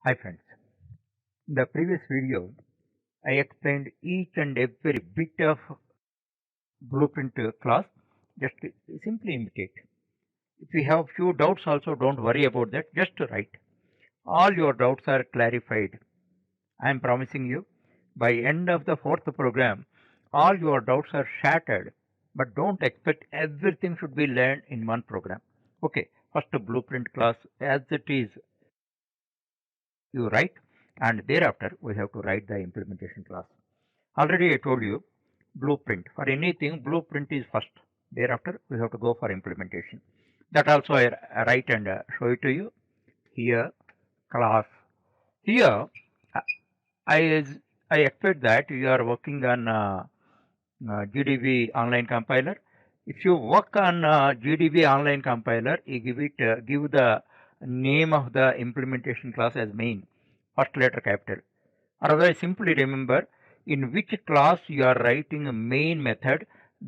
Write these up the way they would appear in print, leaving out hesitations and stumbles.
Hi friends, in the previous video I explained each and every bit of blueprint class. Just simply imitate. If you have few doubts also, don't worry about that, just write. All your doubts are clarified. I am promising you, by end of the fourth program all your doubts are shattered, but don't expect everything should be learned in one program. Okay, first blueprint class as it is you write, and thereafter we have to write the implementation class. Already I told you, blueprint. For anything, blueprint is first. Thereafter, we have to go for implementation. That also I write and show it to you. Here, class. Here, I, I expect that you are working on GDB online compiler. If you work on GDB online compiler, you give the name of the implementation class as main, first letter capital. Otherwise, simply remember in which class you are writing a main method,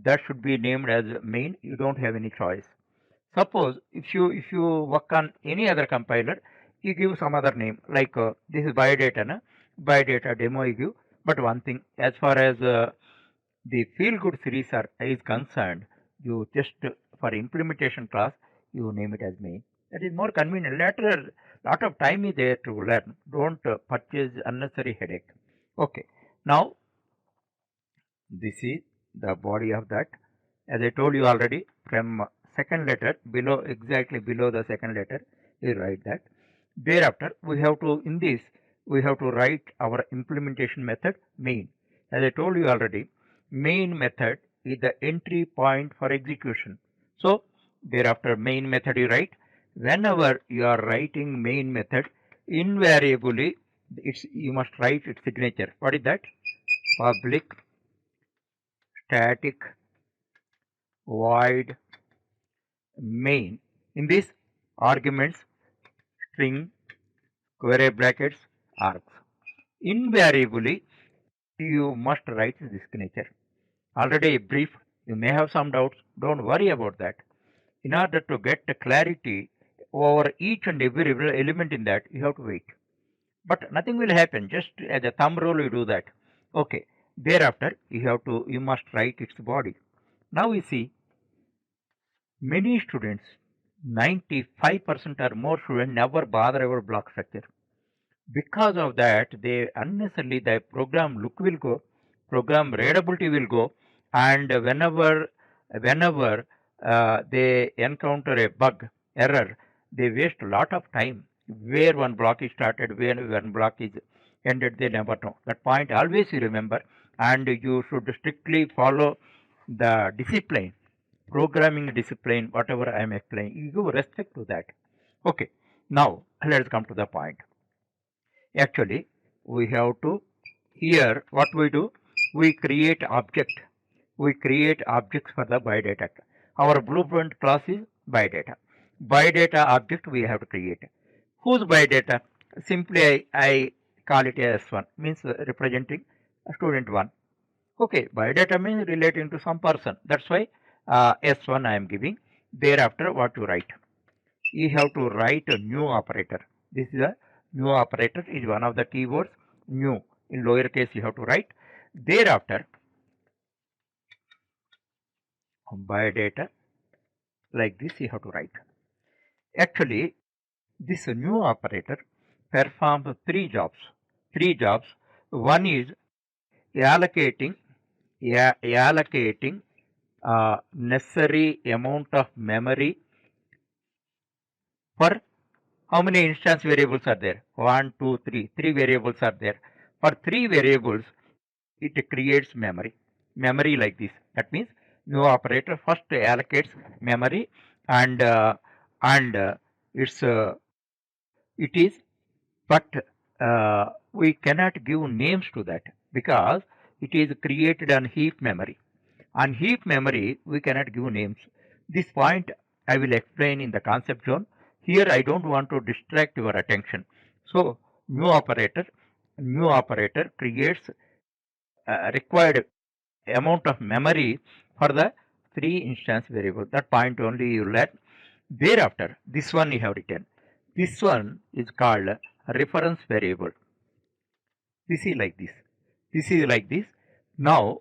that should be named as main. You don't have any choice. Suppose if you work on any other compiler, you give some other name like this is Biodata, na? Biodata demo you give. But one thing, as far as the feel good series is concerned, you just for implementation class you name it as main. That is more convenient. Later, lot of time is there to learn. Don't purchase unnecessary headache. Okay. Now this is the body of that. As I told you already, from second letter below, exactly below the second letter, you write that. Thereafter, we have to, in this, we have to write our implementation method main. As I told you already, main method is the entry point for execution. So, thereafter main method you write. Whenever you are writing main method, invariably you must write its signature. What is that? Public static void main. In this, arguments, string, square brackets, args. Invariably, you must write this signature. Already brief, you may have some doubts, don't worry about that. In order to get clarity over each and every element in that, you have to wait. But nothing will happen, just as a thumb rule you do that. Okay, thereafter you must write its body. Now we see many students, 95% or more students never bother about block structure. Because of that, they unnecessarily the program look will go, program readability will go, and whenever they encounter a bug error, they waste a lot of time. Where one block is started, where one block is ended, they never know. That point always you remember, and you should strictly follow the discipline, programming discipline, whatever I am explaining. You give respect to that. Okay, now let's come to the point. Actually, we have to, here what we do, we create object. We create objects for the biodata. Our blueprint class is biodata. Biodata object we have to create. Whose biodata? Simply I call it as S1, means representing student 1. Okay, biodata means relating to some person. That's why S1 I am giving. Thereafter what you write? You have to write a new operator. This is a new operator is one of the keywords. New in lowercase you have to write. Thereafter biodata like this you have to write. Actually, this new operator performs three jobs. Three jobs. One is allocating allocating necessary amount of memory for how many instance variables are there? 1, 2, 3. Three variables are there. For three variables, it creates memory. Memory like this. That means new operator first allocates memory, and it's it is, but we cannot give names to that because it is created on heap memory. On heap memory, we cannot give names. This point I will explain in the concept zone. Here I don't want to distract your attention. So new operator creates required amount of memory for the three instance variable. That point only you learn. Thereafter, this one you have written. This one is called reference variable. This is like this. This is like this. Now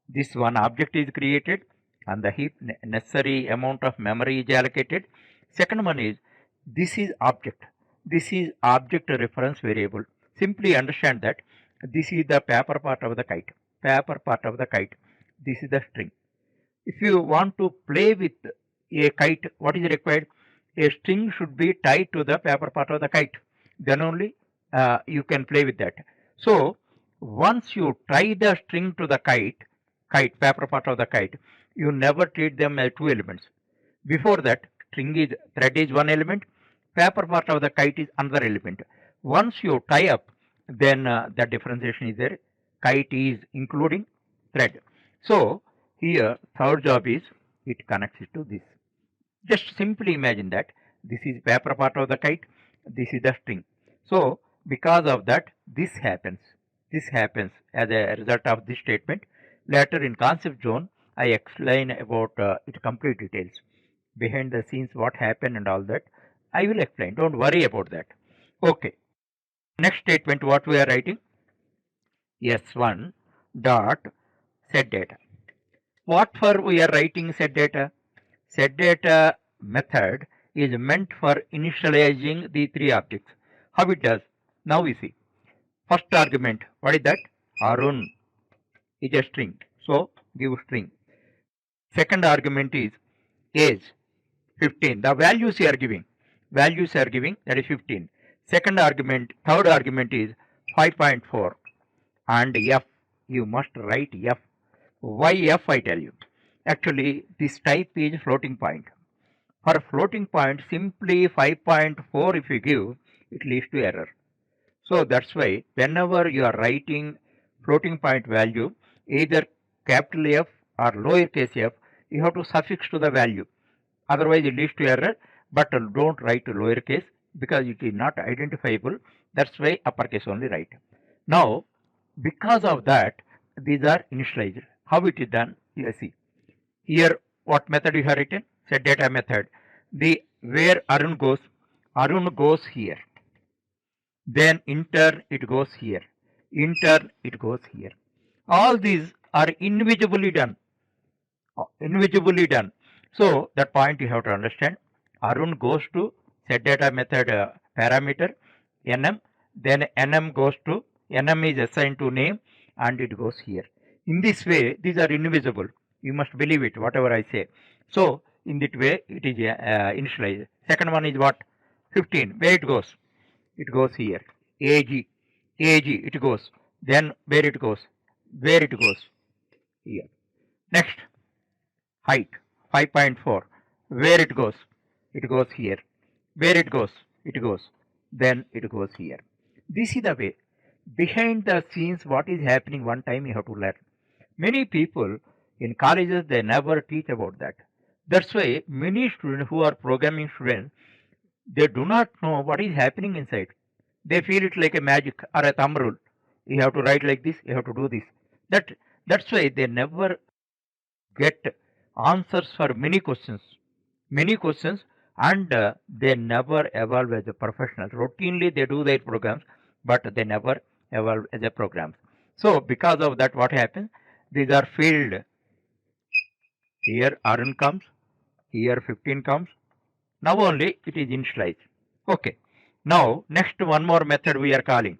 this one object is created and the heap necessary amount of memory is allocated. Second one is this is object. This is object reference variable. Simply understand that this is the paper part of the kite. Paper part of the kite. This is the string. If you want to play with a kite, what is required? A string should be tied to the paper part of the kite. Then only you can play with that. So once you tie the string to the kite, paper part of the kite, you never treat them as two elements. Before that, thread is one element, paper part of the kite is another element. Once you tie up, then the differentiation is there. Kite is including thread. So here third job is it connects it to this. Just simply imagine that this is paper part of the kite, this is the string. So because of that, this happens as a result of this statement. Later in concept zone, I explain about its complete details, behind the scenes what happened and all that. I will explain, don't worry about that. Okay, next statement what we are writing, S1 dot set data. What for we are writing set data? Set data method is meant for initializing the three objects. How it does? Now we see. First argument, what is that? Arun is a string. So give string. Second argument is age 15. The values you are giving. Values are giving, that is 15. Third argument is 5.4. And F, you must write F. Why F I tell you? Actually this type is floating point. For floating point, simply 5.4 if you give, it leads to error. So that's why whenever you are writing floating point value, either capital F or lowercase f, you have to suffix to the value. Otherwise it leads to error, but don't write lowercase because it is not identifiable. That's why uppercase only write. Now, because of that, these are initialized. How it is done? You see. Here, what method you have written? Set data method. Where Arun goes here. Then in turn it goes here. In turn it goes here. All these are individually done. So that point you have to understand. Arun goes to set data method parameter nm. Then nm goes to nm is assigned to name and it goes here. In this way, these are invisible. You must believe it, whatever I say. So in that way, it is initialized. Second one is what? 15. Where it goes? It goes here. AG, it goes. Then where it goes? Here. Next, height 5.4. Where it goes? It goes here. Where it goes? Then it goes here. This is the way. Behind the scenes, what is happening, one time you have to learn. Many people in colleges, they never teach about that. That's why many students who are programming students, they do not know what is happening inside. They feel it like a magic or a thumb rule. You have to write like this, you have to do this. That's why they never get answers for many questions, and they never evolve as a professional. Routinely they do their programs, but they never evolve as a programs. So because of that, what happens? These are filled. Here Arun comes, here 15 comes. Now only it is initialized. Okay. Now next one more method we are calling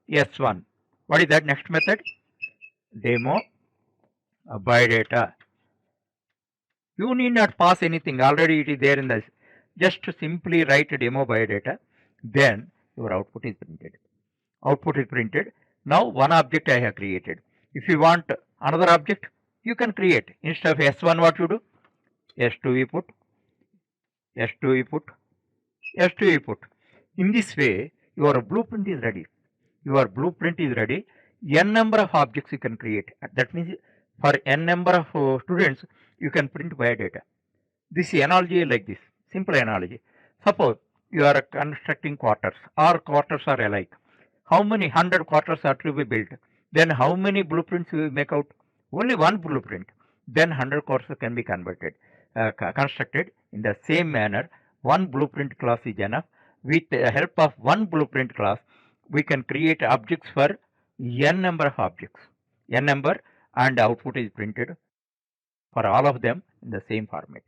S1. What is that next method? Demo Biodata. You need not pass anything. Already it is there in this. Just simply write demo Biodata. Then your output is printed. Now one object I have created. If you want another object, you can create. Instead of S1, what you do? S2 you put. In this way, your blueprint is ready. N number of objects you can create. That means for n number of students, you can print biodata. This analogy is like this. Simple analogy. Suppose you are constructing quarters. All quarters are alike. How many 100 quarters are to be built? Then how many blueprints you will make out? Only one blueprint. Then 100 quarters can be constructed in the same manner. One blueprint class is enough. with the help of one blueprint class, we can create objects for n number of objects, n number, and output is printed for all of them in the same format.